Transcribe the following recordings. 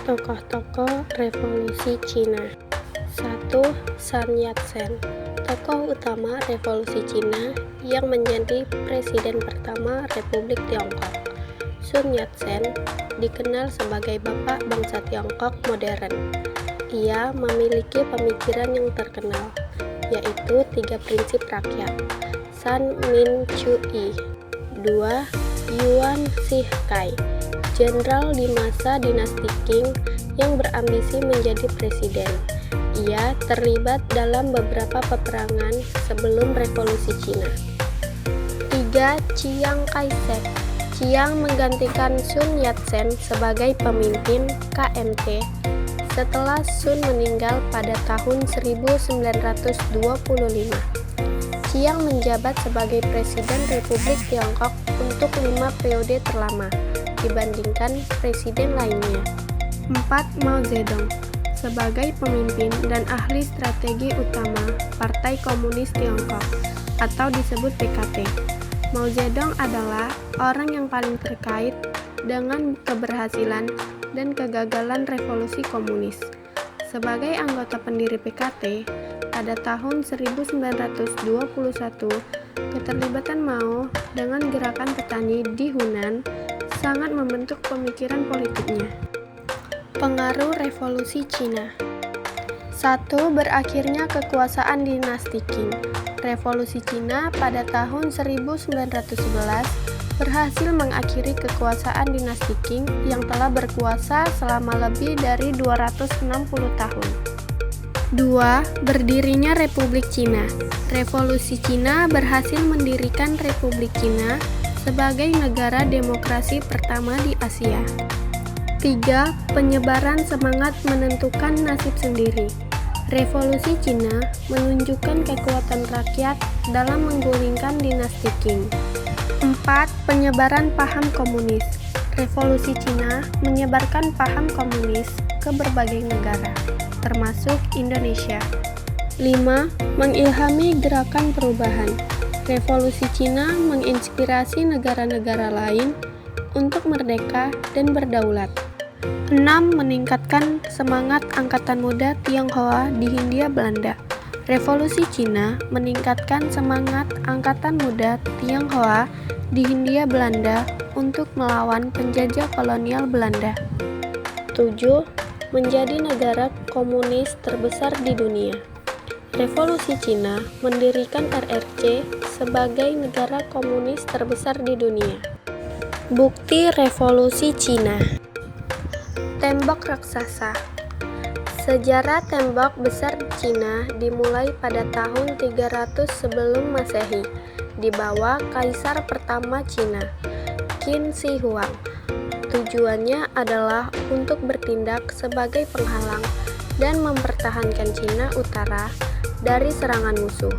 Tokoh-tokoh Revolusi Cina. 1. Sun Yat-sen, tokoh utama Revolusi Cina yang menjadi presiden pertama Republik Tiongkok. Sun Yat-sen dikenal sebagai bapak bangsa Tiongkok modern. Ia memiliki pemikiran yang terkenal, yaitu 3 prinsip rakyat. San Min Chu I. 2. Yuan Shikai, jenderal di masa dinasti Qing yang berambisi menjadi presiden. Ia terlibat dalam beberapa peperangan sebelum Revolusi Cina. 3. Chiang Kai-shek. Chiang menggantikan Sun Yat-sen sebagai pemimpin KMT setelah Sun meninggal pada tahun 1925. Chiang menjabat sebagai Presiden Republik Tiongkok untuk 5 periode terlama dibandingkan presiden lainnya. 4. Mao Zedong, sebagai pemimpin dan ahli strategi utama Partai Komunis Tiongkok atau disebut PKT. Mao Zedong adalah orang yang paling terkait dengan keberhasilan dan kegagalan revolusi komunis. Sebagai anggota pendiri PKT, pada tahun 1921, keterlibatan Mao dengan gerakan petani di Hunan sangat membentuk pemikiran politiknya. Pengaruh Revolusi Cina. 1. Berakhirnya kekuasaan dinasti Qing. Revolusi Cina pada tahun 1911 berhasil mengakhiri kekuasaan dinasti Qing yang telah berkuasa selama lebih dari 260 tahun. 2. Berdirinya Republik Cina. Revolusi Cina berhasil mendirikan Republik Cina sebagai negara demokrasi pertama di Asia. 3. Penyebaran semangat menentukan nasib sendiri. Revolusi Cina menunjukkan kekuatan rakyat dalam menggulingkan dinasti Qing. 4. Penyebaran paham komunis. Revolusi Cina menyebarkan paham komunis ke berbagai negara, termasuk Indonesia. 5. Mengilhami gerakan perubahan. Revolusi Cina menginspirasi negara-negara lain untuk merdeka dan berdaulat. 6. Meningkatkan semangat angkatan muda Tionghoa di Hindia Belanda. Revolusi Cina meningkatkan semangat angkatan muda Tionghoa di Hindia Belanda untuk melawan penjajah kolonial Belanda. 7. Menjadi negara komunis terbesar di dunia. Revolusi Cina mendirikan RRC sebagai negara komunis terbesar di dunia. Bukti Revolusi Cina. Tembok raksasa. Sejarah tembok besar Cina dimulai pada tahun 300 sebelum Masehi di bawah Kaisar pertama Cina, Qin Shi Huang. Tujuannya adalah untuk bertindak sebagai penghalang dan mempertahankan Cina Utara dari serangan musuh.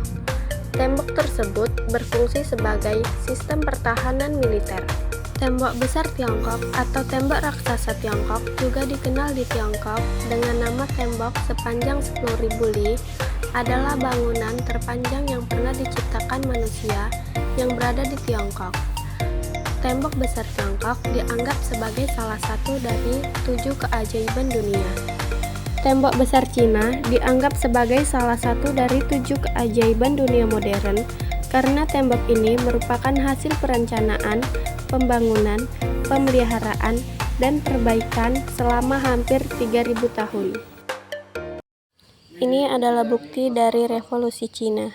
Tembok tersebut berfungsi sebagai sistem pertahanan militer. Tembok besar Tiongkok atau tembok raksasa Tiongkok juga dikenal di Tiongkok dengan nama tembok sepanjang 10.000 li, adalah bangunan terpanjang yang pernah diciptakan manusia yang berada di Tiongkok. Tembok besar Tiongkok dianggap sebagai salah satu dari 7 keajaiban dunia. Tembok besar Cina dianggap sebagai salah satu dari 7 keajaiban dunia modern karena tembok ini merupakan hasil perencanaan, pembangunan, pemeliharaan, dan perbaikan selama hampir 3.000 tahun. Ini adalah bukti dari Revolusi Cina.